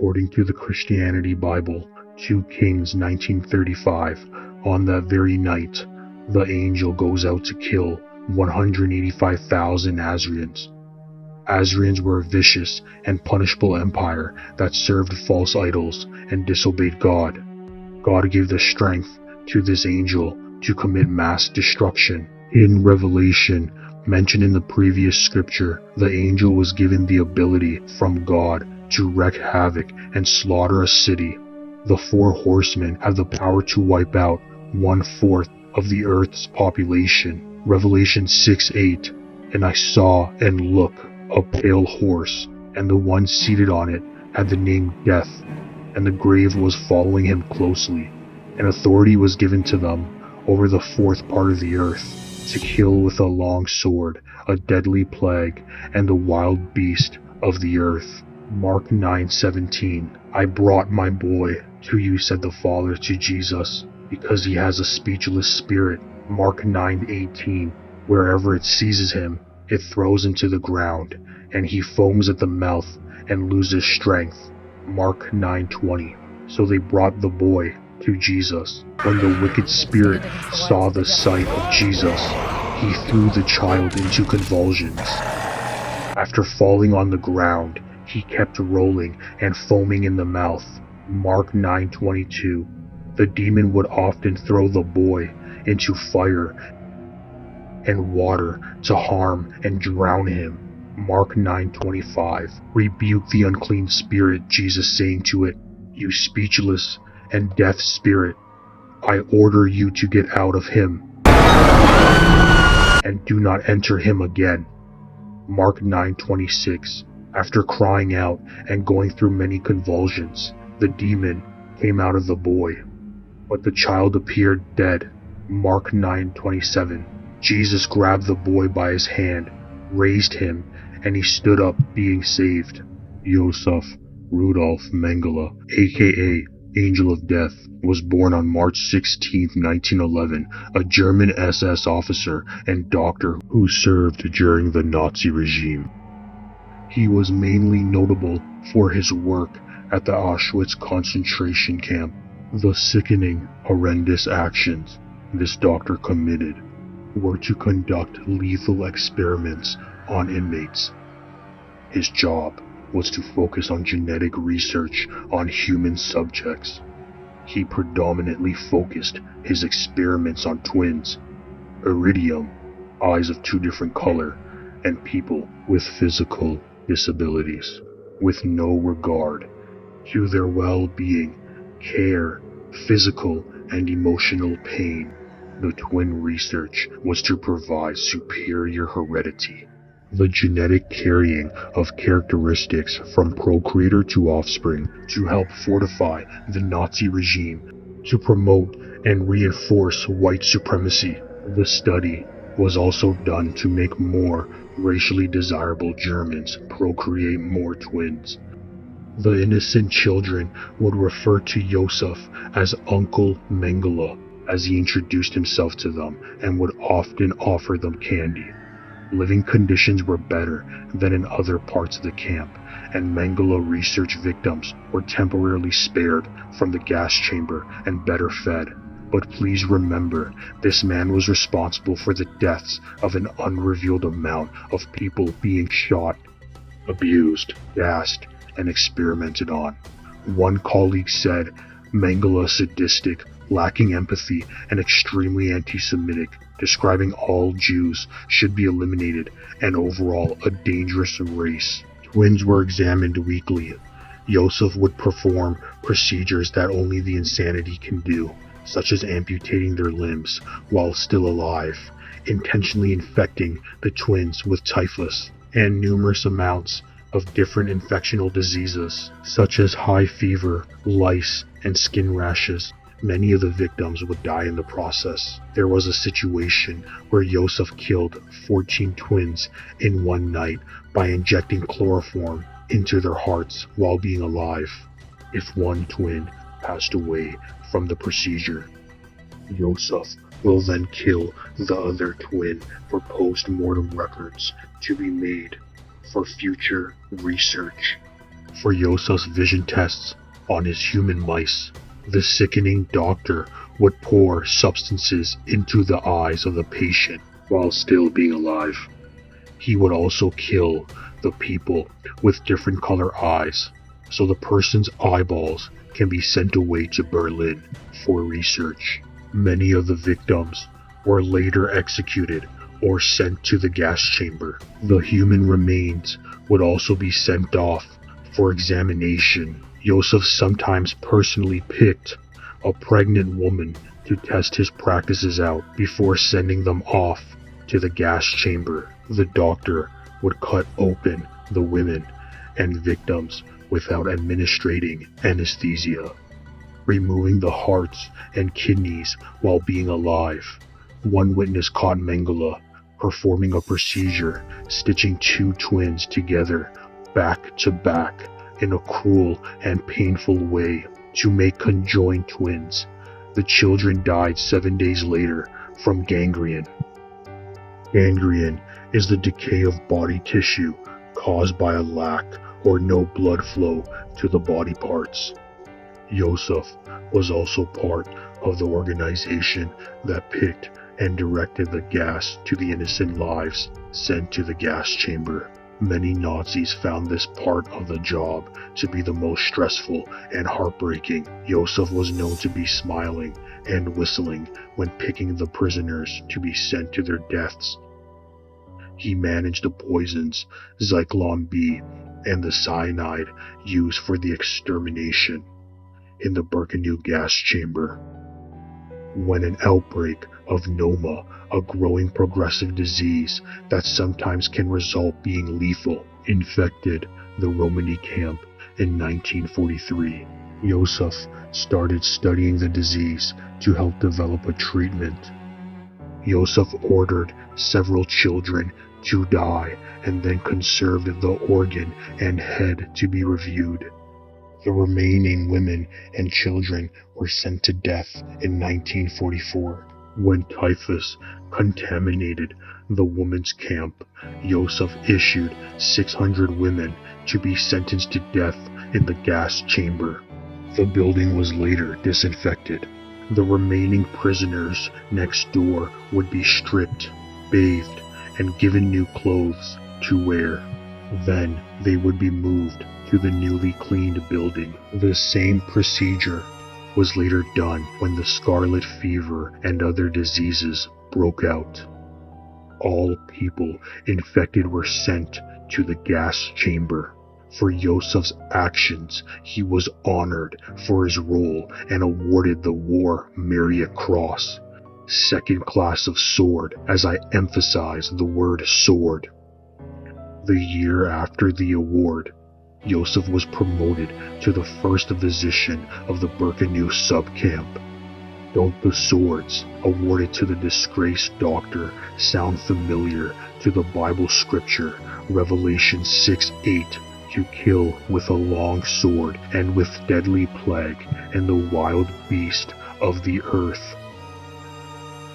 According to the Christianity Bible, 2 Kings 19:35, on that very night, the angel goes out to kill 185,000 Assyrians. Assyrians were a vicious and punishable empire that served false idols and disobeyed God. God gave the strength to this angel to commit mass destruction. In Revelation, mentioned in the previous scripture, the angel was given the ability from God to wreak havoc and slaughter a city. The 4 horsemen have the power to wipe out 1/4 of the earth's population. Revelation 6:8, and I saw and look a pale horse, and the one seated on it had the name Death, and the grave was following him closely, and authority was given to them over the 4th part of the earth, to kill with a long sword, a deadly plague, and the wild beast of the earth. Mark 9:17, I brought my boy to you, said the Father to Jesus, because he has a speechless spirit. Mark 9:18, wherever it seizes him, it throws into the ground, and he foams at the mouth and loses strength. Mark 9:20, so they brought the boy to Jesus. When the wicked spirit saw the sight of Jesus, he threw the child into convulsions. After falling on the ground, he kept rolling and foaming in the mouth. Mark 9:22, the demon would often throw the boy into fire and water to harm and drown him. Mark 9:25, rebuke the unclean spirit, Jesus saying to it, you speechless and deaf spirit, I order you to get out of him, and do not enter him again. Mark 9:26, after crying out and going through many convulsions, the demon came out of the boy, but the child appeared dead. Mark 9:27, Jesus grabbed the boy by his hand, raised him, and he stood up, being saved. Josef Rudolf Mengele, aka Angel of Death, was born on March 16, 1911, a German SS officer and doctor who served during the Nazi regime. He was mainly notable for his work at the Auschwitz concentration camp. The sickening, horrendous actions this doctor committed were to conduct lethal experiments on inmates. His job was to focus on genetic research on human subjects. He predominantly focused his experiments on twins, iridium, eyes of 2 different color, and people with physical disabilities, with no regard to their well-being, care, physical and emotional pain. The twin research was to provide superior heredity, the genetic carrying of characteristics from procreator to offspring, to help fortify the Nazi regime, to promote and reinforce white supremacy. The study was also done to make more racially desirable Germans procreate more twins. The innocent children would refer to Josef as Uncle Mengele, as he introduced himself to them and would often offer them candy. Living conditions were better than in other parts of the camp, and Mengele research victims were temporarily spared from the gas chamber and better fed. But please remember, this man was responsible for the deaths of an unrevealed amount of people being shot, abused, gassed, and experimented on. One colleague said, Mengele sadistic, lacking empathy, and extremely anti-Semitic, describing all Jews should be eliminated, and overall a dangerous race. Twins were examined weekly. Josef would perform procedures that only the insanity can do, such as amputating their limbs while still alive, intentionally infecting the twins with typhus, and numerous amounts of different infectional diseases, such as high fever, lice, and skin rashes. Many of the victims would die in the process. There was a situation where Josef killed 14 twins in one night by injecting chloroform into their hearts while being alive. If one twin passed away from the procedure, Josef will then kill the other twin for post-mortem records to be made for future research. for Yosef's vision tests on his human mice. The sickening doctor would pour substances into the eyes of the patient while still being alive. He would also kill the people with different color eyes, so the person's eyeballs can be sent away to Berlin for research. Many of the victims were later executed or sent to the gas chamber. The human remains would also be sent off for examination. Yosef sometimes personally picked a pregnant woman to test his practices out before sending them off to the gas chamber. The doctor would cut open the women and victims without administrating anesthesia, removing the hearts and kidneys while being alive. One witness caught Mengele performing a procedure stitching two twins together back to back in a cruel and painful way to make conjoined twins. The children died 7 days later from gangrene. Gangrene is the decay of body tissue caused by a lack or no blood flow to the body parts. Yosef was also part of the organization that picked and directed the gas to the innocent lives sent to the gas chamber. Many Nazis found this part of the job to be the most stressful and heartbreaking. Yosef was known to be smiling and whistling when picking the prisoners to be sent to their deaths. He managed the poisons Zyklon B and the cyanide used for the extermination in the Birkenau gas chamber. When an outbreak of Noma, a growing progressive disease that sometimes can result being lethal, infected the Romani camp in 1943, Yosef started studying the disease to help develop a treatment. Yosef ordered several children to die and then conserved the organ and head to be reviewed. The remaining women and children were sent to death in 1944. When typhus contaminated the women's camp, Yosef issued 600 women to be sentenced to death in the gas chamber. The building was later disinfected. The remaining prisoners next door would be stripped, bathed, and given new clothes to wear. Then they would be moved to the newly cleaned building. The same procedure was later done when the scarlet fever and other diseases broke out. All people infected were sent to the gas chamber. For Yosef's actions, he was honored for his role and awarded the War Merit Cross, second class of sword, as I emphasize the word sword. The year after the award, Yosef was promoted to the first physician of the Birkenau subcamp. Don't the swords awarded to the disgraced doctor sound familiar to the Bible scripture, Revelation 6:8, to kill with a long sword and with deadly plague and the wild beast of the earth?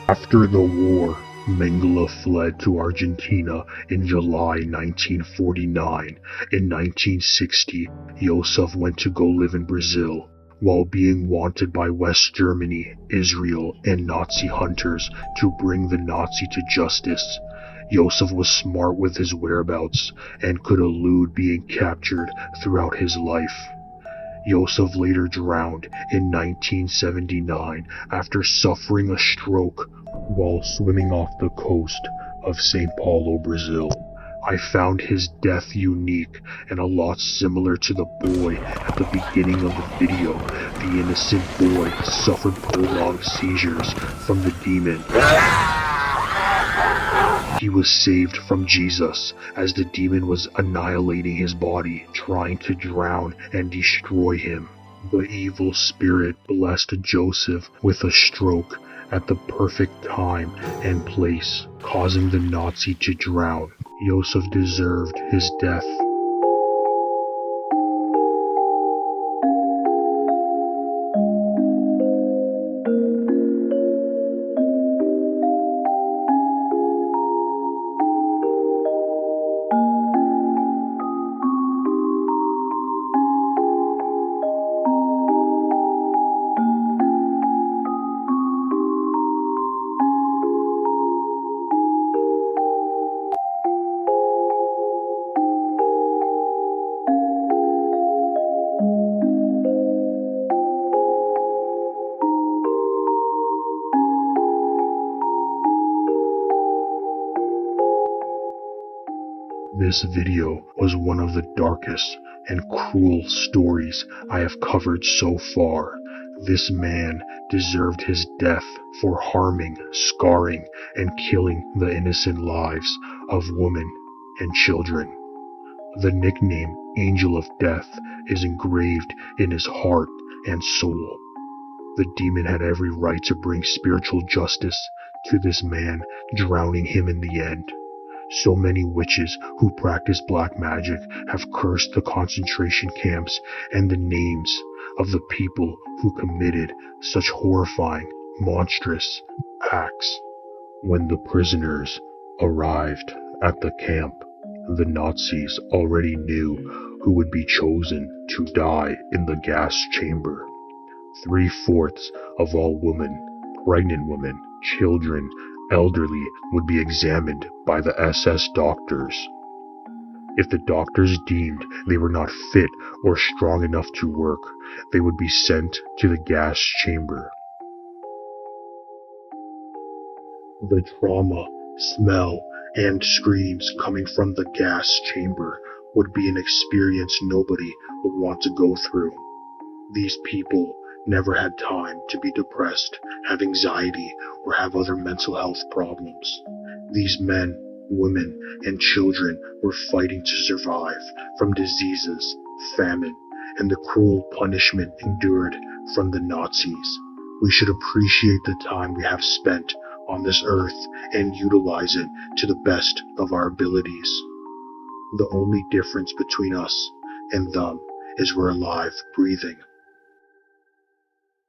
After the war, Mengele fled to Argentina in July 1949. In 1960, Yosef went to go live in Brazil. While being wanted by West Germany, Israel, and Nazi hunters to bring the Nazi to justice, Yosef was smart with his whereabouts and could elude being captured throughout his life. Yosef later drowned in 1979 after suffering a stroke while swimming off the coast of São Paulo, Brazil. I found his death unique and a lot similar to the boy at the beginning of the video. The innocent boy suffered prolonged seizures from the demon. He was saved from Jesus as the demon was annihilating his body, trying to drown and destroy him. The evil spirit blessed Joseph with a stroke at the perfect time and place, causing the Nazi to drown. Yosef deserved his death. This video was one of the darkest and cruel stories I have covered so far. This man deserved his death for harming, scarring, and killing the innocent lives of women and children. The nickname Angel of Death is engraved in his heart and soul. The demon had every right to bring spiritual justice to this man, drowning him in the end. So many witches who practice black magic have cursed the concentration camps and the names of the people who committed such horrifying, monstrous acts. When the prisoners arrived at the camp, the Nazis already knew who would be chosen to die in the gas chamber. 3/4 of all women, pregnant women, children, elderly would be examined by the SS doctors. If the doctors deemed they were not fit or strong enough to work, they would be sent to the gas chamber. The trauma, smell, and screams coming from the gas chamber would be an experience nobody would want to go through. These people never had time to be depressed, have anxiety, or have other mental health problems. These men, women, and children were fighting to survive from diseases, famine, and the cruel punishment endured from the Nazis. We should appreciate the time we have spent on this earth and utilize it to the best of our abilities. The only difference between us and them is we're alive, breathing,